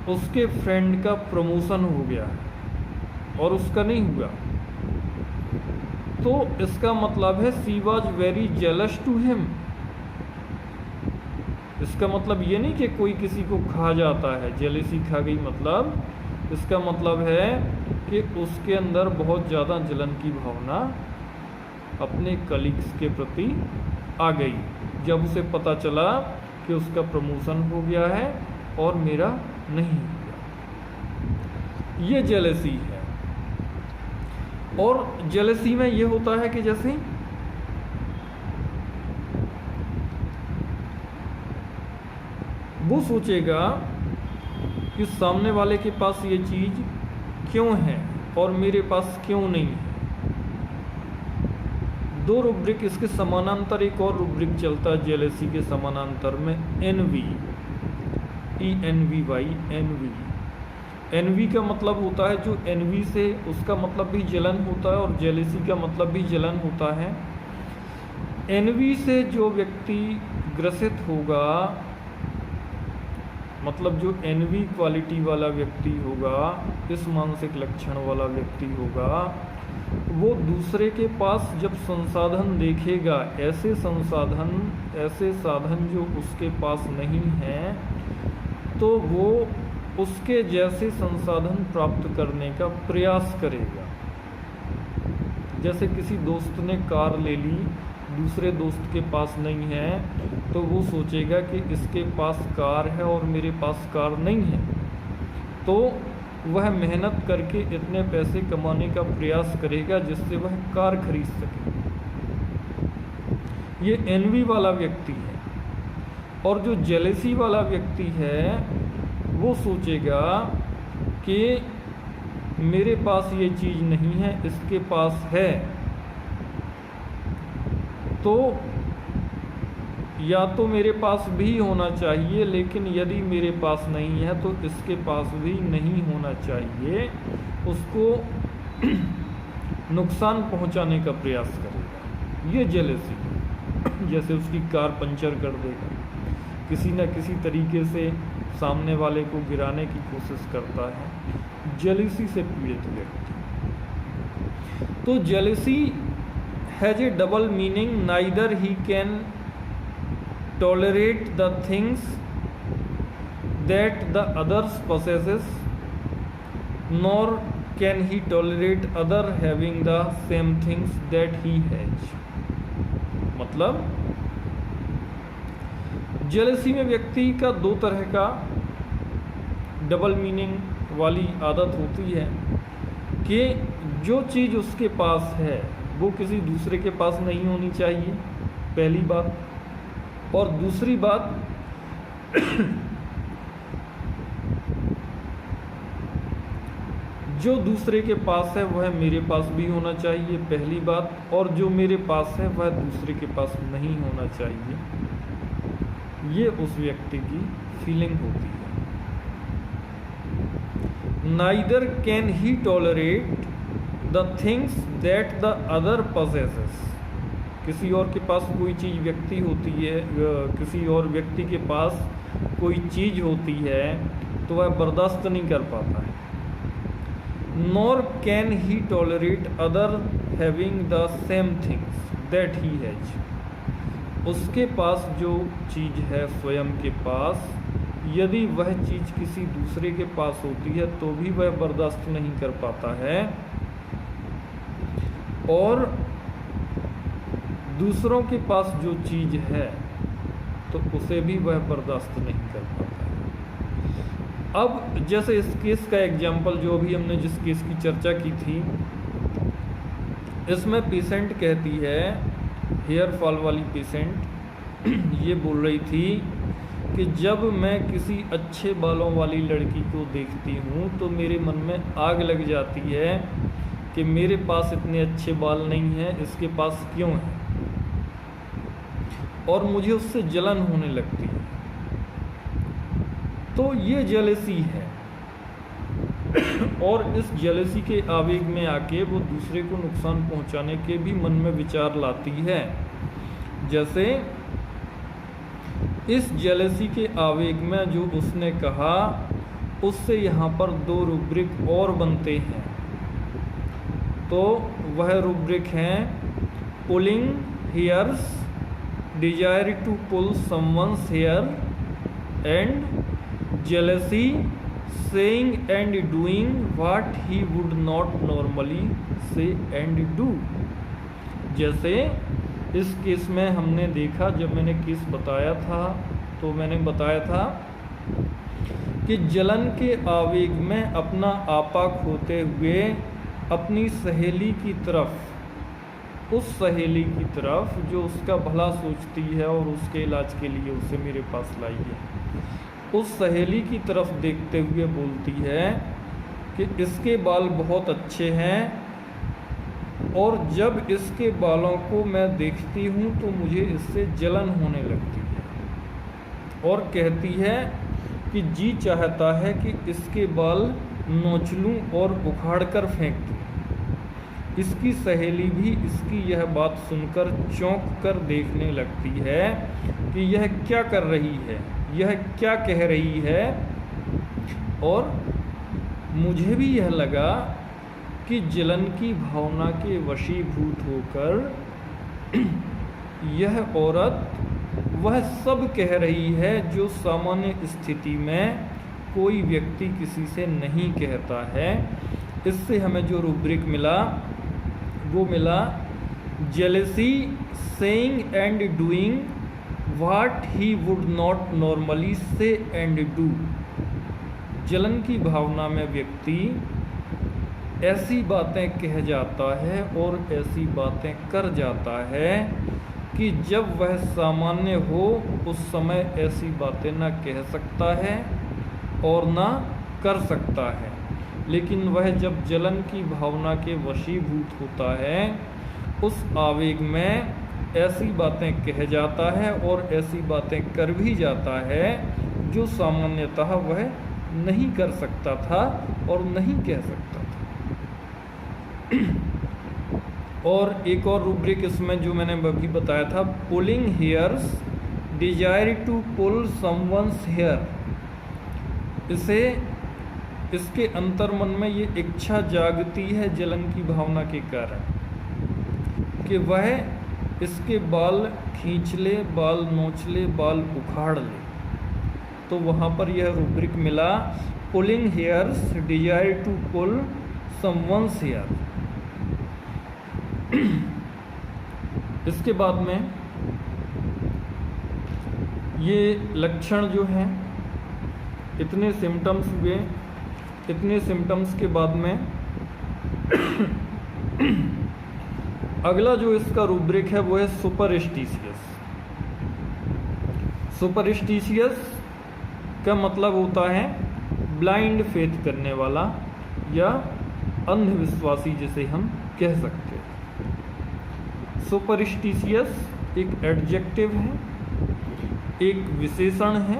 उसके फ्रेंड का प्रमोशन हो गया और उसका नहीं हुआ। तो इसका मतलब है she was very jealous to him. इसका मतलब ये नहीं कि कोई किसी को खा जाता है, जेलेसी खा गई मतलब इसका मतलब है कि उसके अंदर बहुत ज़्यादा जलन की भावना अपने कलीग्स के प्रति आ गई जब उसे पता चला कि उसका प्रमोशन हो गया है और मेरा नहीं हुआ। ये जेलेसी है। और जेलेसी में ये होता है कि जैसे वो सोचेगा कि सामने वाले के पास ये चीज़ क्यों है और मेरे पास क्यों नहीं है। दो रूब्रिक इसके समानांतर एक और रूब्रिक चलता है जेलेसी के समानांतर में, एनवी, ENVY, एनवी। एनवी का मतलब होता है जो एनवी से, उसका मतलब भी जलन होता है और जेलेसी का मतलब भी जलन होता है। एनवी से जो व्यक्ति ग्रसित होगा, मतलब जो एनवी क्वालिटी वाला व्यक्ति होगा, इस मानसिक लक्षण वाला व्यक्ति होगा, वो दूसरे के पास जब संसाधन देखेगा, ऐसे साधन जो उसके पास नहीं हैं, तो वो उसके जैसे संसाधन प्राप्त करने का प्रयास करेगा। जैसे किसी दोस्त ने कार ले ली, दूसरे दोस्त के पास नहीं है, तो वो सोचेगा कि इसके पास कार है और मेरे पास कार नहीं है, तो वह मेहनत करके इतने पैसे कमाने का प्रयास करेगा जिससे वह कार खरीद सके। ये एनवी वाला व्यक्ति है। और जो जेलेसी वाला व्यक्ति है, वो सोचेगा कि मेरे पास ये चीज़ नहीं है, इसके पास है, तो या तो मेरे पास भी होना चाहिए, लेकिन यदि मेरे पास नहीं है तो इसके पास भी नहीं होना चाहिए। उसको नुकसान पहुंचाने का प्रयास करेगा। ये जेलेसी, जैसे उसकी कार पंचर कर देगा, किसी न किसी तरीके से सामने वाले को गिराने की कोशिश करता है, जेलेसी से पीड़ित व्यक्ति। तो jealousy has A double meaning, neither he can tolerate the things that the others possesses, nor can he tolerate other having the same things that he has। मतलब जेलसी में व्यक्ति का दो तरह का डबल मीनिंग वाली आदत होती है कि जो चीज़ उसके पास है वो किसी दूसरे के पास नहीं होनी चाहिए, पहली बात। और दूसरी बात, जो दूसरे के पास है वह मेरे पास भी होना चाहिए, पहली बात। और जो मेरे पास है वह दूसरे के पास नहीं होना चाहिए। ये उस व्यक्ति की फीलिंग होती है। Neither can he tolerate the things that the other possesses। किसी और के पास कोई चीज़ व्यक्ति होती है, किसी और व्यक्ति के पास कोई चीज़ होती है तो वह बर्दाश्त नहीं कर पाता है। Nor can he tolerate other having the same things that he has. उसके पास जो चीज़ है स्वयं के पास, यदि वह चीज़ किसी दूसरे के पास होती है तो भी वह बर्दाश्त नहीं कर पाता है, और दूसरों के पास जो चीज़ है तो उसे भी वह बर्दाश्त नहीं कर पाता है। अब जैसे इस केस का एग्जाम्पल जो अभी हमने जिस केस की चर्चा की थी, इसमें पेशेंट कहती है, हेयर फॉल वाली पेशेंट ये बोल रही थी कि जब मैं किसी अच्छे बालों वाली लड़की को देखती हूँ तो मेरे मन में आग लग जाती है कि मेरे पास इतने अच्छे बाल नहीं हैं, इसके पास क्यों है, और मुझे उससे जलन होने लगती है। तो ये जेलेसी है। और इस जेलेसी के आवेग में आके वो दूसरे को नुकसान पहुंचाने के भी मन में विचार लाती है। जैसे इस जेलेसी के आवेग में जो उसने कहा, उससे यहाँ पर दो रूब्रिक और बनते हैं। तो वह रूब्रिक हैं pulling hairs, desire to pull someone's hair, and jealousy, saying and doing what he would not normally say and do। जैसे इस केस में हमने देखा, जब मैंने केस बताया था तो मैंने बताया था कि जलन के आवेग में अपना आपा खोते हुए अपनी सहेली की तरफ, उस सहेली की तरफ जो उसका भला सोचती है और उसके इलाज के लिए उसे मेरे पास लाई है, उस सहेली की तरफ देखते हुए बोलती है कि इसके बाल बहुत अच्छे हैं, और जब इसके बालों को मैं देखती हूँ तो मुझे इससे जलन होने लगती है, और कहती है कि जी चाहता है कि इसके बाल नोच लूँ और उखाड़ कर फेंक दूँ। इसकी सहेली भी इसकी यह बात सुनकर चौंक कर देखने लगती है कि यह क्या कर रही है, यह क्या कह रही है। और मुझे भी यह लगा कि जलन की भावना के वशीभूत होकर यह औरत वह सब कह रही है जो सामान्य स्थिति में कोई व्यक्ति किसी से नहीं कहता है। इससे हमें जो रूब्रिक मिला वो मिला jealousy saying and doing what he would not normally say and do. जलन की भावना में व्यक्ति ऐसी बातें कह जाता है और ऐसी बातें कर जाता है कि जब वह सामान्य हो उस समय ऐसी बातें ना कह सकता है और ना कर सकता है, लेकिन वह जब जलन की भावना के वशीभूत होता है उस आवेग में ऐसी बातें कह जाता है और ऐसी बातें कर भी जाता है जो सामान्यतः वह नहीं कर सकता था और नहीं कह सकता था। और एक और रूब्रिक इसमें जो मैंने अभी बताया था, pulling hairs desire to pull someone's hair. इसके अंतर्मन में ये इच्छा जागती है जलन की भावना के कारण कि वह इसके बाल खींच ले, बाल नोच ले, बाल उखाड़ ले। तो वहाँ पर यह रूब्रिक मिला pulling hairs desire to pull someone's hair. इसके बाद में ये लक्षण जो हैं, इतने सिम्टम्स हुए, इतने सिम्टम्स के बाद में अगला जो इसका रूब्रिक है वो है सुपरस्टिशियस। सुपरस्टिशियस का मतलब होता है ब्लाइंड फेथ करने वाला या अंधविश्वासी जिसे हम कह सकते हैं। सुपरस्टिशियस एक एडजेक्टिव है, एक विशेषण है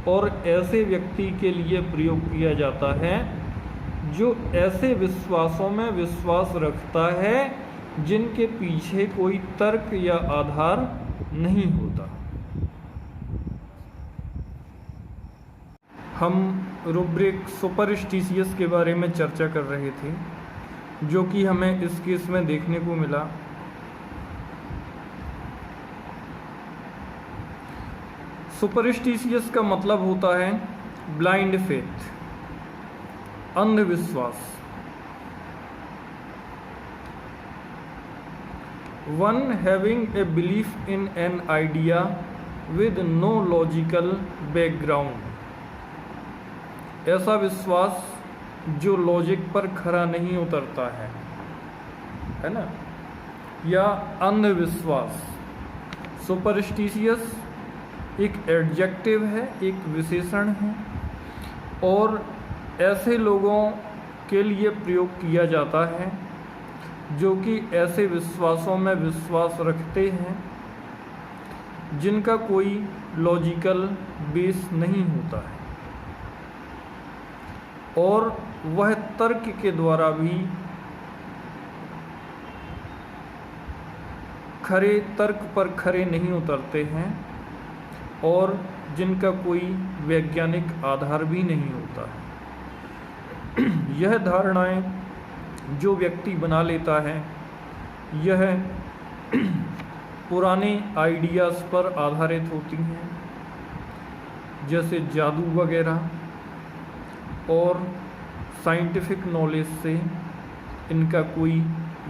और ऐसे व्यक्ति के लिए प्रयोग किया जाता है जो ऐसे विश्वासों में विश्वास रखता है जिनके पीछे कोई तर्क या आधार नहीं होता। हम रूब्रिक सुपरस्टिशियस के बारे में चर्चा कर रहे थे, जो कि हमें इस केस में देखने को मिला। सुपरस्टिशियस का मतलब होता है ब्लाइंड फेथ, अंधविश्वास। One having a belief in an idea with no logical background. ऐसा विश्वास जो लॉजिक पर खरा नहीं उतरता है ना, या अंधविश्वास। सुपरस्टिशियस एक एडजेक्टिव है, एक विशेषण है और ऐसे लोगों के लिए प्रयोग किया जाता है जो कि ऐसे विश्वासों में विश्वास रखते हैं जिनका कोई लॉजिकल बेस नहीं होता है और वह तर्क के द्वारा भी खरे तर्क पर खरे नहीं उतरते हैं और जिनका कोई वैज्ञानिक आधार भी नहीं होता है। यह धारणाएं जो व्यक्ति बना लेता है यह पुराने आइडियाज़ पर आधारित होती हैं, जैसे जादू वगैरह, और साइंटिफिक नॉलेज से इनका कोई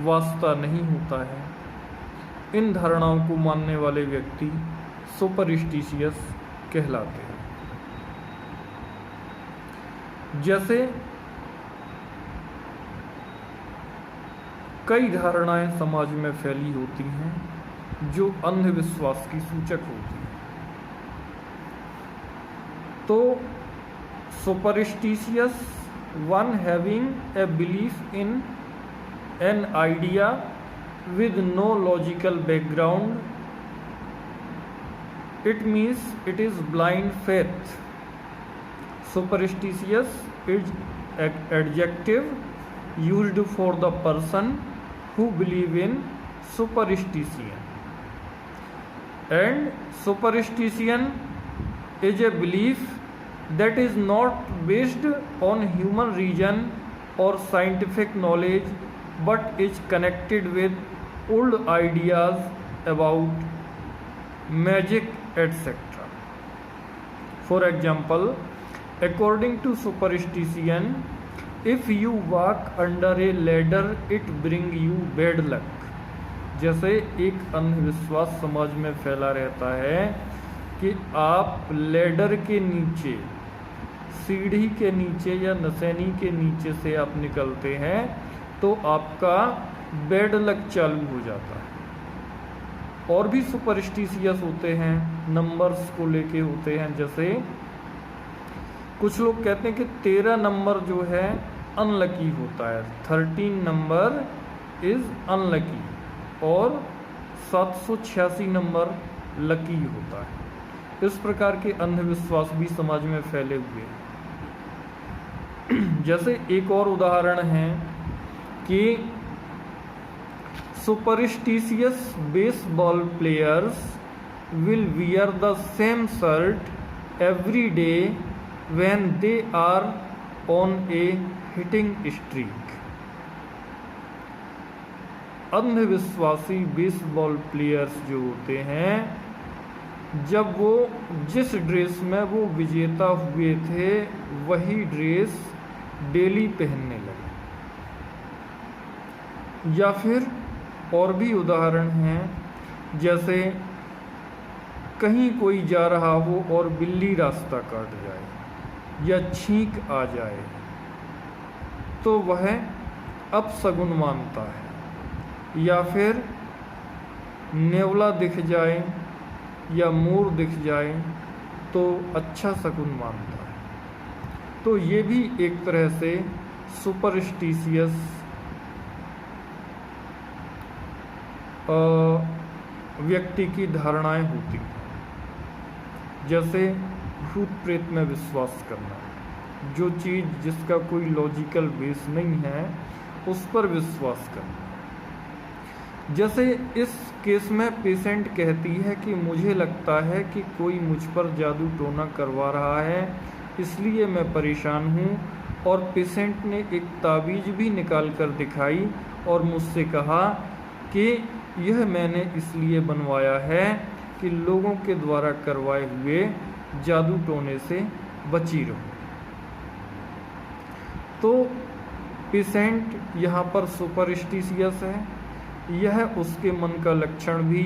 वास्ता नहीं होता है। इन धारणाओं को मानने वाले व्यक्ति सुपरस्टिशियस कहलाते हैं। जैसे कई धारणाएं समाज में फैली होती हैं जो अंधविश्वास की सूचक होती हैं। तो superstitious one having a belief in an idea with no logical background, it means it is blind faith. Superstitious is adjective used for the person who believe in superstition, and superstition is a belief that is not based on human reason or scientific knowledge but is connected with old ideas about magic, etc. For example, according to superstition, if you walk under a ladder, it bring you bad luck. जैसे एक अंधविश्वास समाज में फैला रहता है कि आप लैडर के नीचे, सीढ़ी के नीचे या नसैनी के नीचे से आप निकलते हैं तो आपका बैड लक चालू हो जाता है। और भी सुपरस्टिशियस होते हैं, नंबर्स को लेके होते हैं। जैसे कुछ लोग कहते हैं कि 13 नंबर जो है अनलकी होता है, 13 नंबर इज अनलकी, और 786 नंबर लकी होता है। इस प्रकार के अंधविश्वास भी समाज में फैले हुए हैं। जैसे एक और उदाहरण है कि superstitious baseball players will wear the same shirt every day when they are on a hitting streak। अंधविश्वासी बेसबॉल प्लेयर्स जो होते हैं, जब वो जिस ड्रेस में वो विजेता हुए थे वही ड्रेस डेली पहनने लगे। या फिर और भी उदाहरण हैं, जैसे कहीं कोई जा रहा हो और बिल्ली रास्ता काट जाए या छींक आ जाए तो वह अपशगुन मानता है। या फिर नेवला दिख जाए या मोर दिख जाए तो अच्छा शगुन मानता है। तो ये भी एक तरह से सुपरस्टिशियस व्यक्ति की धारणाएं होती हैं। जैसे भूत प्रेत में विश्वास करना, जो चीज़ जिसका कोई लॉजिकल बेस नहीं है उस पर विश्वास करना। जैसे इस केस में पेशेंट कहती है कि मुझे लगता है कि कोई मुझ पर जादू टोना करवा रहा है, इसलिए मैं परेशान हूँ, और पेशेंट ने एक ताबीज़ भी निकाल कर दिखाई और मुझसे कहा कि यह मैंने इसलिए बनवाया है कि लोगों के द्वारा करवाए हुए जादू टोने से बची रहो। तो पेशेंट यहाँ पर सुपरस्टिशियस है। यह उसके मन का लक्षण भी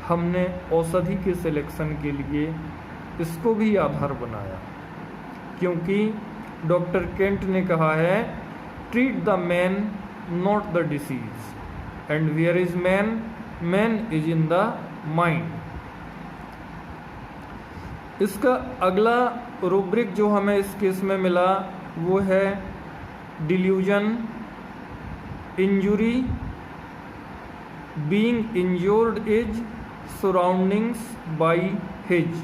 हमने औषधि के सिलेक्शन के लिए इसको भी आधार बनाया, क्योंकि डॉक्टर केंट ने कहा है, treat the man not the disease, and where is man, man is in the mind. इसका अगला रूब्रिक जो हमें इस केस में मिला वो है delusion, injury, being injured is surroundings by his.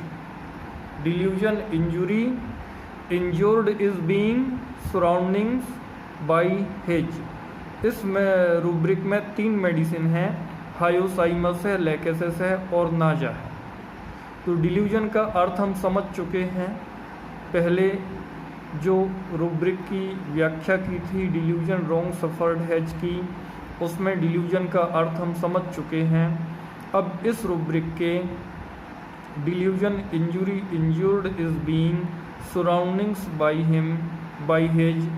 Delusion, injury, injured is being surroundings by his. इस रूब्रिक में 3 मेडिसिन हैं, हायोसाइमस है, लेकेसिस है और नाजा है। तो डिल्यूजन का अर्थ हम समझ चुके हैं। पहले जो रूब्रिक की व्याख्या की थी डिल्यूजन रॉन्ग सफर्ड हैज की, उसमें डिल्यूजन का अर्थ हम समझ चुके हैं। अब इस रूब्रिक के delusion, injury, injured is being surroundings by him, by his,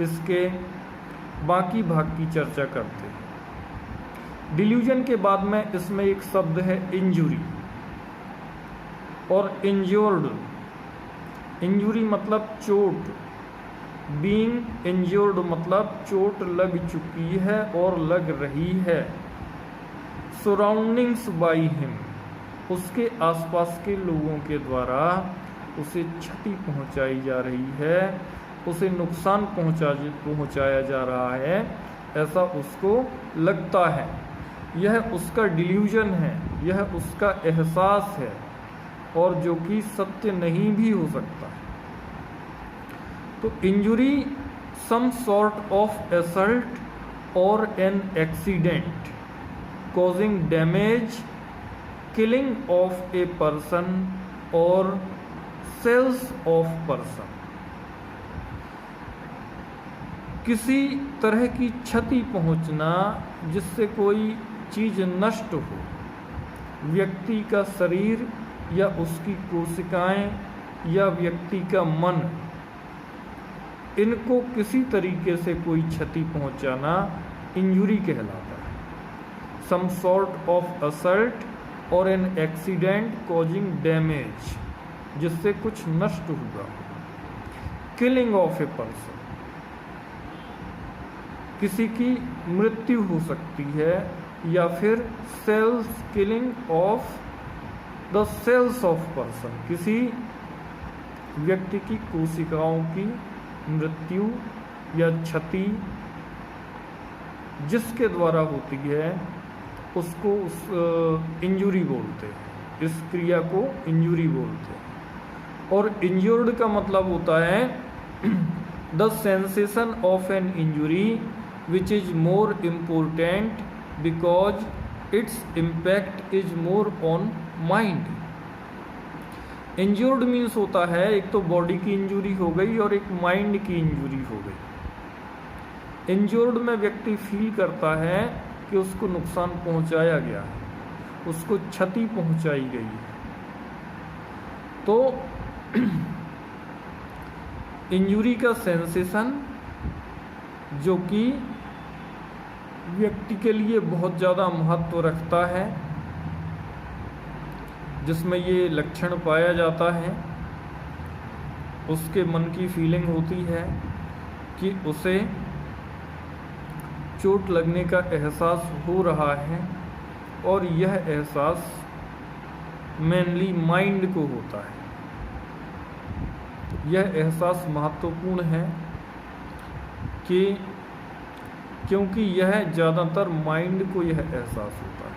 इसके बाकी भाग की चर्चा करते हैं। डिल्यूजन के बाद में इसमें एक शब्द है इंजुरी, और इंज्योर्ड, इंजुरी मतलब चोट, बीइंग इंज्योर्ड मतलब चोट लग चुकी है और लग रही है। सराउंडिंग्स बाय हिम, उसके आसपास के लोगों के द्वारा उसे क्षति पहुंचाई जा रही है, उसे नुकसान पहुंचाया जा रहा है, ऐसा उसको लगता है। यह उसका डिल्यूजन है, यह उसका एहसास है, और जो कि सत्य नहीं भी हो सकता है। तो injury some sort of assault और an accident causing damage, killing of a person or cells of person। किसी तरह की क्षति पहुंचना जिससे कोई चीज नष्ट हो, व्यक्ति का शरीर या उसकी कोशिकाएं या व्यक्ति का मन, इनको किसी तरीके से कोई क्षति पहुंचाना इंजुरी कहलाता है। सम सॉर्ट ऑफ असल्ट और एन एक्सीडेंट कॉजिंग डैमेज, जिससे कुछ नष्ट हुआ। किलिंग ऑफ ए पर्सन, किसी की मृत्यु हो सकती है, या फिर cells killing of the cells of person, किसी व्यक्ति की कोशिकाओं की मृत्यु या क्षति जिसके द्वारा होती है उसको इंजुरी बोलते हैं। इस क्रिया को इंजुरी बोलते हैं। और इंज्योर्ड का मतलब होता है the sensation of an injury which is more important because its impact is more on mind. Injured means होता है एक तो बॉडी की इंजुरी हो गई और एक माइंड की इंजुरी हो गई। इंज्योर्ड में व्यक्ति फील करता है कि उसको नुकसान पहुंचाया गया है, उसको क्षति पहुंचाई गई है। तो इंजुरी का सेंसेशन जो कि व्यक्ति के लिए बहुत ज़्यादा महत्व रखता है, जिसमें ये लक्षण पाया जाता है, उसके मन की फीलिंग होती है कि उसे चोट लगने का एहसास हो रहा है, और यह एहसास मेनली माइंड को होता है। यह एहसास महत्वपूर्ण है कि क्योंकि यह ज़्यादातर माइंड को यह एहसास होता है।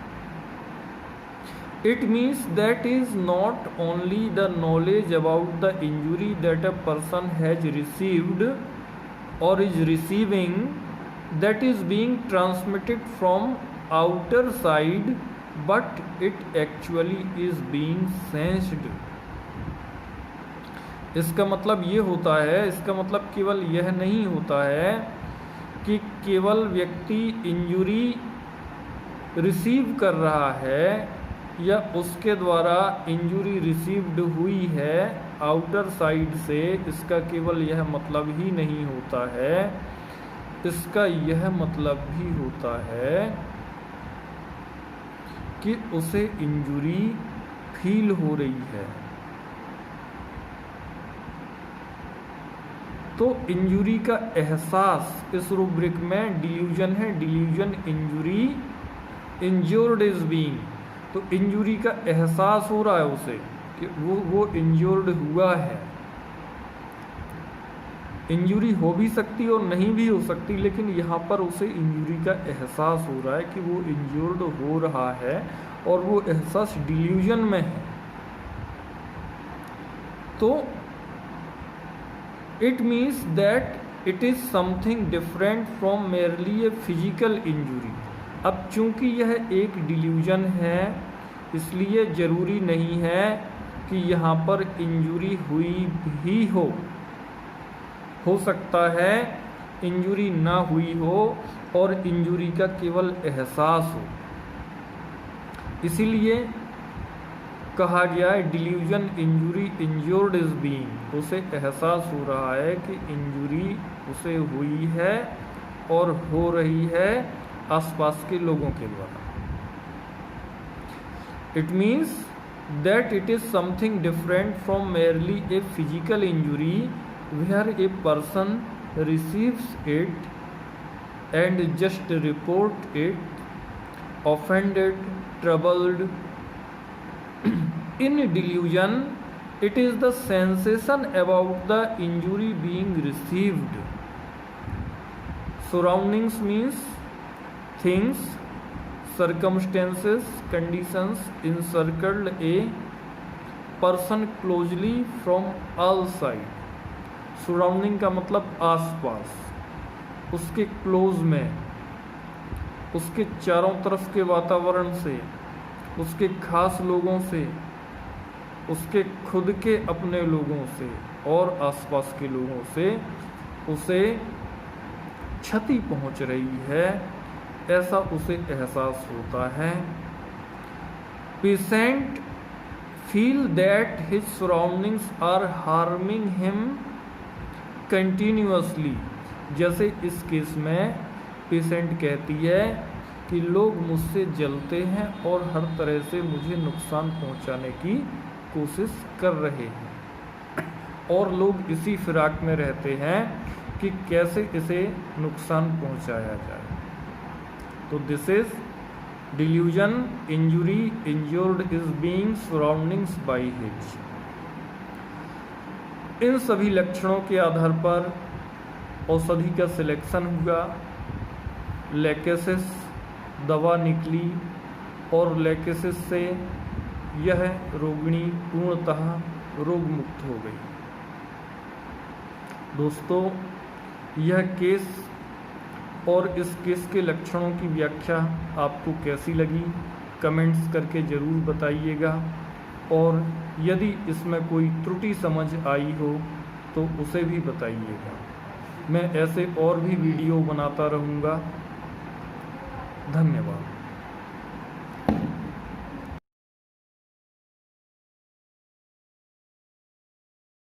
It means that is not only the knowledge about the injury that a person has received or is receiving that is being transmitted from outer side, but it actually is being sensed। इसका मतलब ये होता है, इसका मतलब केवल यह नहीं होता है कि केवल व्यक्ति इंजुरी रिसीव कर रहा है या उसके द्वारा इंजुरी रिसीव्ड हुई है आउटर साइड से, इसका केवल यह मतलब ही नहीं होता है। इसका यह मतलब भी होता है कि उसे इंजुरी फील हो रही है। तो इंजुरी का एहसास इस रूब्रिक में डिल्यूजन है। Delusion injury, injured is being. तो इंजुरी का एहसास हो रहा है उसे कि वो इंज्योर्ड हुआ है। इंजुरी हो भी सकती और नहीं भी हो सकती, लेकिन यहाँ पर उसे इंजुरी का एहसास हो रहा है कि वो इंज्योर्ड हो रहा है, और वो एहसास डिल्यूजन में है। तो it means that it is something different from merely a physical injury. अब चूंकि यह एक डिल्यूजन है, इसलिए ज़रूरी नहीं है कि यहाँ पर इंजुरी हुई भी हो सकता है इंजुरी ना हुई हो और इंजुरी का केवल एहसास हो। इसीलिए कहा गया है delusion injury injured is being. उसे एहसास हो रहा है कि इंजुरी उसे हुई है और हो रही है आसपास के लोगों के द्वारा। It means that it is something different from merely a physical injury where a person receives it and just report it offended, troubled। In delusion It is the sensation about the injury being received. Surroundings means things, circumstances, conditions encircled a person closely from all sides. Surrounding का मतलब आसपास, उसके close में, उसके चारों तरफ के वातावरण से, उसके खास लोगों से, उसके खुद के अपने लोगों से और आसपास के लोगों से उसे क्षति पहुंच रही है, ऐसा उसे एहसास होता है। Patient feel that his surroundings are harming him continuously. जैसे इस केस में पेशेंट कहती है कि लोग मुझसे जलते हैं और हर तरह से मुझे नुकसान पहुंचाने की कोशिश कर रहे हैं, और लोग इसी फिराक में रहते हैं कि कैसे इसे नुकसान पहुंचाया जाए। तो this is delusion, injury, injured is being surroundings by his. इन सभी लक्षणों के आधार पर औषधि का सिलेक्शन हुआ, लैकेसिस दवा निकली और लैकेसिस से यह रोगिणी पूर्णतः रोग मुक्त हो गई। दोस्तों, यह केस और इस केस के लक्षणों की व्याख्या आपको कैसी लगी, कमेंट्स करके ज़रूर बताइएगा, और यदि इसमें कोई त्रुटि समझ आई हो तो उसे भी बताइएगा। मैं ऐसे और भी वीडियो बनाता रहूँगा। धन्यवाद।